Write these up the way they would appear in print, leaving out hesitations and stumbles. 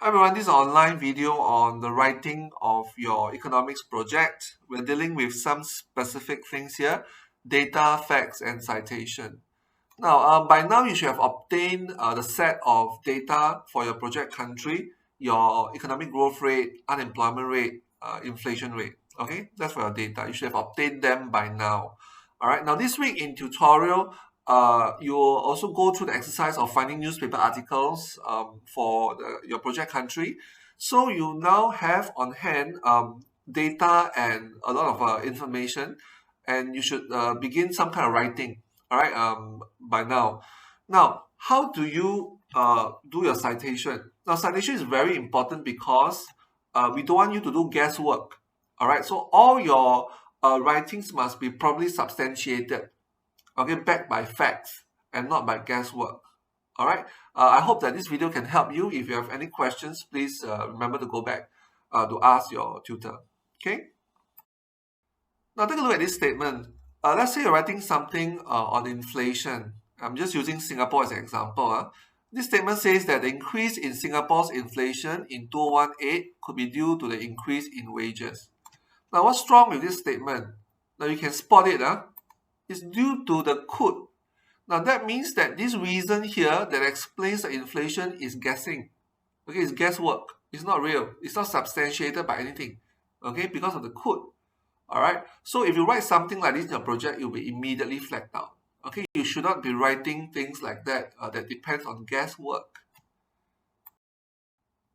Hi everyone, this is an online video on the writing of your economics project. We're dealing with some specific things here: data, facts, and citation. Now, by now you should have obtained the set of data for your project country, your economic growth rate, unemployment rate, inflation rate. Okay, that's for your data. You should have obtained them by now. All right. Now, this week in tutorial, you will also go through the exercise of finding newspaper articles for your project country. So you now have on hand data and a lot of information, and you should begin some kind of writing. All right, by now. Now, how do you do your citation? Now, citation is very important because we don't want you to do guesswork. All right, so all your writings must be properly substantiated, okay, backed by facts and not by guesswork. All right, I hope that this video can help you. If you have any questions, please remember to go back to ask your tutor. Okay, now take a look at this statement. Let's say you're writing something on inflation. I'm just using Singapore as an example. This statement says that the increase in Singapore's inflation in 2018 could be due to the increase in wages. Now, what's wrong with this statement? Now, you can spot it. It's due to the could. Now, that means that this reason here that explains the inflation is guessing. Okay, it's guesswork. It's not real. It's not substantiated by anything. Okay, because of the could. All right. So if you write something like this in your project, it will be immediately flagged out. Okay, you should not be writing things like that that depends on guesswork.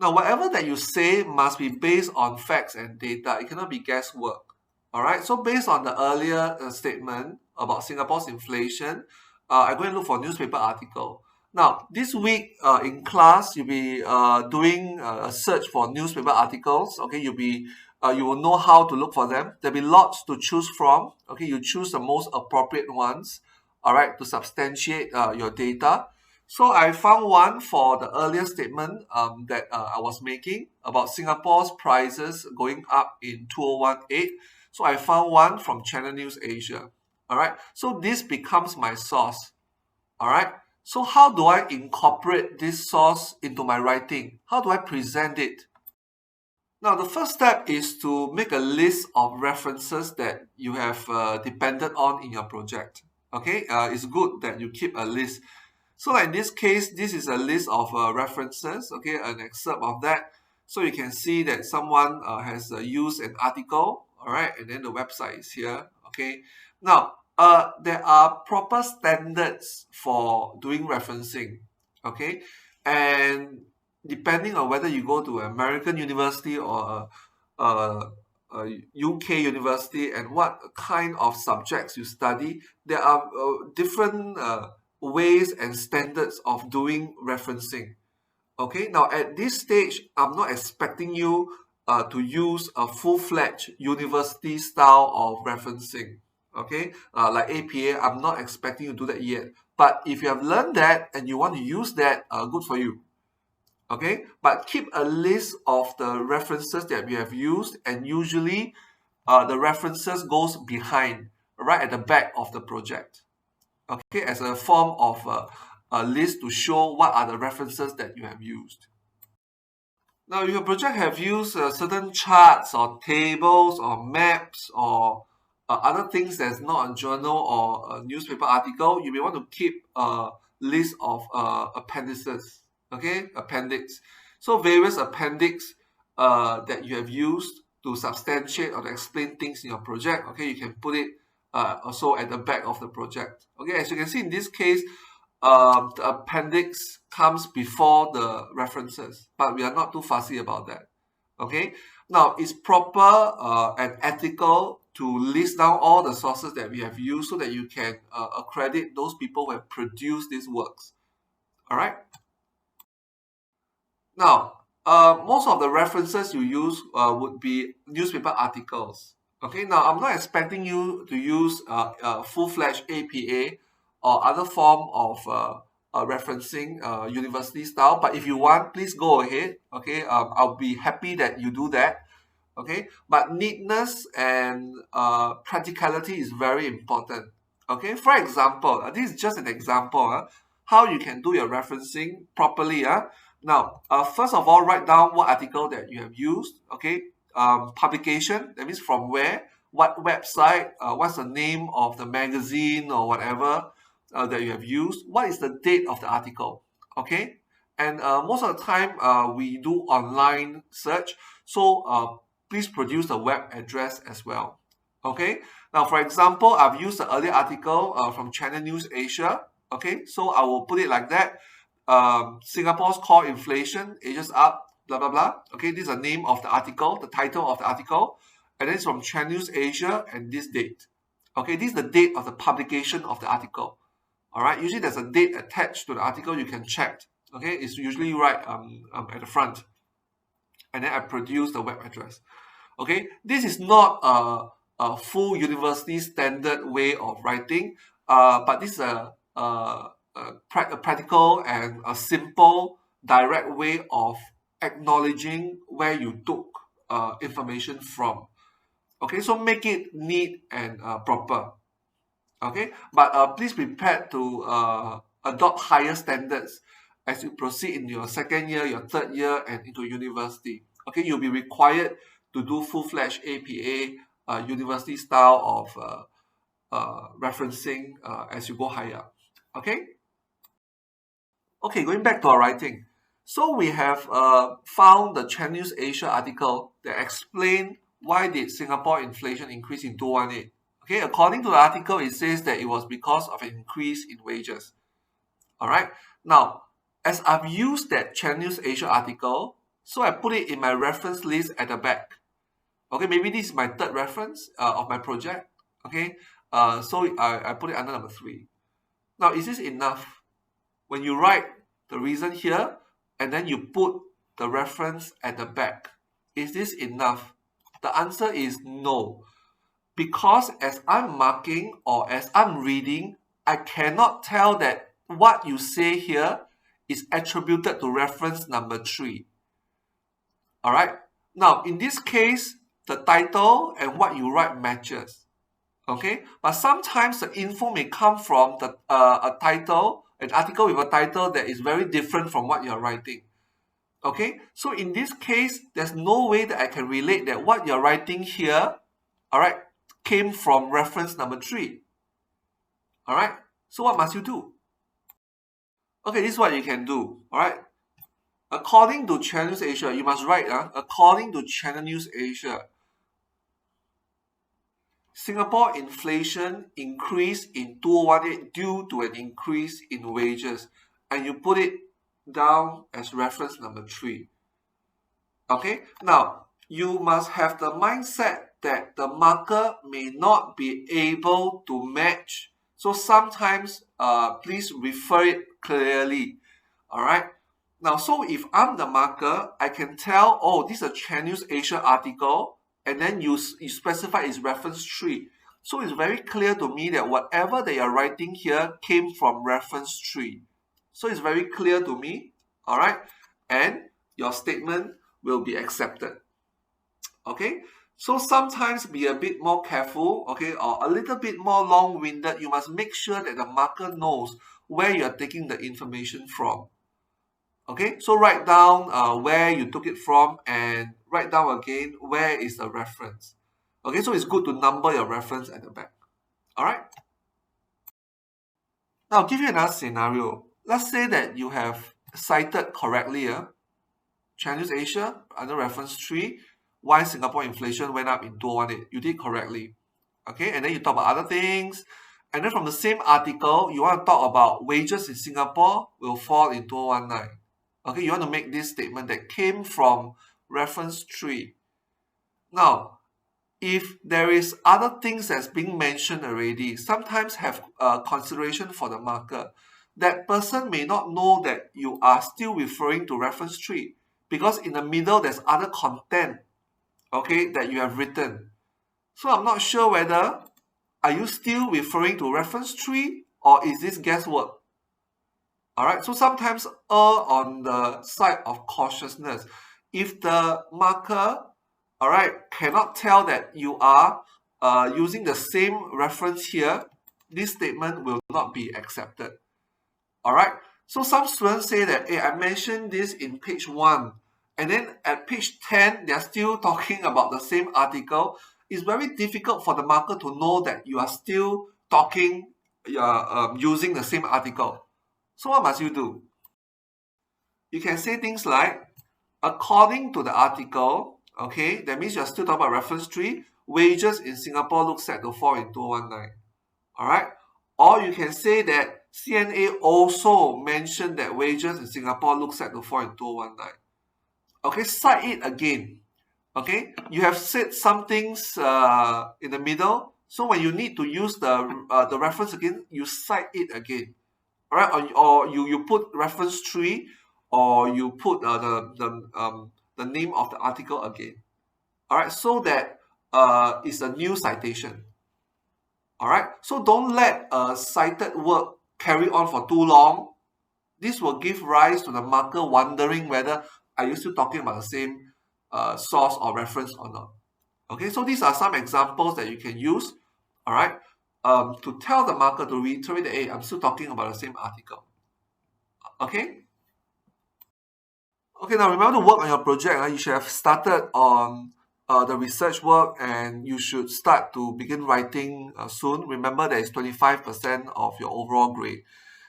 Now, whatever that you say must be based on facts and data. It cannot be guesswork. All right. So based on the earlier statement about Singapore's inflation, I'm going to look for a newspaper article. Now, this week in class, you'll be doing a search for newspaper articles. Okay, you will know how to look for them. There'll be lots to choose from. Okay, you choose the most appropriate ones. All right, to substantiate your data. So I found one for the earlier statement that I was making about Singapore's prices going up in 2018. So I found one from Channel News Asia. All right, so this becomes my source. All right, so how do I incorporate this source into my writing? How do I present it? Now, the first step is to make a list of references that you have depended on in your project. Okay, it's good that you keep a list. So like in this case, this is a list of references, okay, an excerpt of that. So you can see that someone has used an article, all right, and then the website is here, okay. Now, there are proper standards for doing referencing, okay, and depending on whether you go to an American university or a UK university and what kind of subjects you study, there are different ways and standards of doing referencing. Okay, now at this stage, I'm not expecting you to use a full-fledged university style of referencing. Okay, like APA, I'm not expecting you to do that yet. But if you have learned that and you want to use that, good for you. Okay, but keep a list of the references that we have used, and usually the references goes behind, right at the back of the project. Okay, as a form of a list to show what are the references that you have used. Now, if your project have used certain charts or tables or maps or other things that's not a journal or a newspaper article, you may want to keep a list of appendices, okay, appendix. So various appendix that you have used to substantiate or to explain things in your project, okay, you can put it also at the back of the project. Okay, as you can see in this case, the appendix comes before the references, but we are not too fussy about that. Okay, now it's proper and ethical to list down all the sources that we have used so that you can accredit those people who have produced these works. All right. Now, most of the references you use would be newspaper articles. Okay, now I'm not expecting you to use full-fledged APA or other form of referencing university style, but if you want, please go ahead. Okay, I'll be happy that you do that. Okay, but neatness and practicality is very important. Okay, for example, this is just an example how you can do your referencing properly. Now, first of all, write down what article that you have used. Okay, publication, that means from where, what website, what's the name of the magazine or whatever that you have used, what is the date of the article. Okay, and most of the time we do online search, so please produce the web address as well. Okay, now for example, I've used the earlier article from Channel News Asia. Okay, so I will put it like that. Singapore's core inflation edges up, blah blah blah. Okay, this is the name of the article, the title of the article, and then it's from Channel News Asia and this date. Okay, this is the date of the publication of the article. All right, usually there's a date attached to the article. You can check. Okay, it's usually right at the front, and then I produce the web address. Okay, this is not a full university standard way of writing, but this is a practical and a simple, direct way of acknowledging where you took information from. Okay, so make it neat and proper. Okay, but please be prepared to adopt higher standards as you proceed in your second year, your third year, and into university. Okay, you'll be required to do full-fledged APA university style of referencing as you go higher. Okay. Okay, going back to our writing. So we have found the Channel News Asia article that explained why did Singapore inflation increase in 2018. Okay, according to the article, it says that it was because of an increase in wages. All right. Now, as I've used that Channel News Asia article, so I put it in my reference list at the back. Okay, maybe this is my third reference of my project. Okay, so I put it under number 3. Now, is this enough? When you write the reason here and then you put the reference at the back, is this enough? The answer is no. Because as I'm marking or as I'm reading, I cannot tell that what you say here is attributed to reference number 3. All right. Now, in this case, the title and what you write matches. Okay. But sometimes the info may come from the a title, an article with a title that is very different from what you're writing. Okay. So in this case, there's no way that I can relate that what you're writing here, all right, came from reference number 3. All right. So what must you do? Okay, this is what you can do. All right. According to Channel News Asia, you must write, according to Channel News Asia, Singapore inflation increased in 2018 due to an increase in wages. And you put it down as reference number 3. Okay, now you must have the mindset that the marker may not be able to match. So sometimes please refer it clearly. All right. Now, so if I'm the marker, I can tell, oh, this is a Channel News Asia article, and then you specify its reference 3. So it's very clear to me that whatever that you're writing here came from reference 3. So it's very clear to me, all right? And your statement will be accepted. Okay? So sometimes be a bit more careful, okay, or a little bit more long-winded. You must make sure that the marker knows where you're taking the information from. Okay, so write down where you took it from and write down again where is the reference. Okay, so it's good to number your reference at the back. All right. Now, I'll give you another scenario. Let's say that you have cited correctly, Channel News Asia under reference 3, why Singapore inflation went up in 2018. You did correctly. Okay, and then you talk about other things. And then from the same article, you want to talk about wages in Singapore will fall in 2019. Okay, you want to make this statement that came from reference 3. Now, if there is other things that's being mentioned already, sometimes have consideration for the marker. That person may not know that you are still referring to reference 3 because in the middle there's other content, okay, that you have written. So I'm not sure whether are you still referring to reference 3 or is this guesswork? All right, so sometimes err on the side of cautiousness. If the marker, all right, cannot tell that you are using the same reference here, this statement will not be accepted. All right, So some students say that, hey, I mentioned this in page 1, and then at page 10, they're still talking about the same article. It's very difficult for the marker to know that you are still talking using the same article. So what must you do? You can say things like, according to the article, okay, that means you're still talking about reference 3, wages in Singapore look set to fall in 2019. All right? Or you can say that CNA also mentioned that wages in Singapore look set to fall in 2019. Okay, cite it again. Okay, you have said some things in the middle, so when you need to use the reference again, you cite it again. All right, or you put reference 3, or you put the name of the article again. All right, so that it's a new citation. All right, so don't let a cited work carry on for too long. This will give rise to the marker wondering whether are you still talking about the same source or reference or not. Okay, so these are some examples that you can use, all right, to tell the marker to reiterate that, hey, I'm still talking about the same article. Okay? Okay, now remember to work on your project. You should have started on the research work, and you should start to begin writing soon. Remember that it's 25% of your overall grade.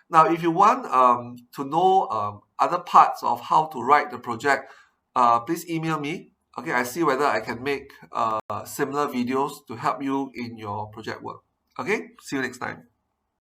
Now, if you want to know other parts of how to write the project, please email me. Okay, I see whether I can make similar videos to help you in your project work. Okay, see you next time.